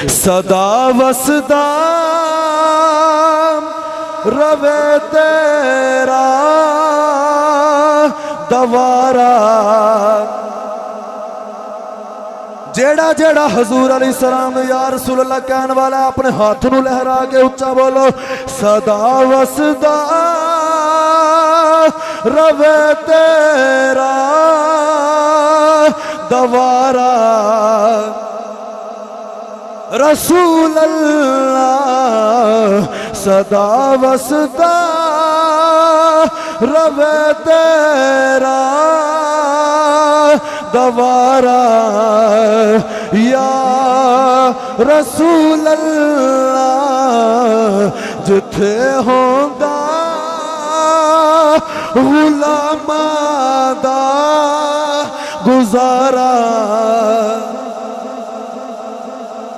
सदा वसदा रवे तेरा दवारा। जेड़ा जेड़ा हजूर अलैहिस्सलाम या रसूल अल्लाह कहने वाला अपने हाथ नू लहरा के उच्चा बोलो, सदा वसदा रवे तेरा दवारा। रसूल अल्लाह सदा वसदा रवे तेरा दवारा। या रसूल अल्लाह जिथे होंदा गुलामां दा गुजारा।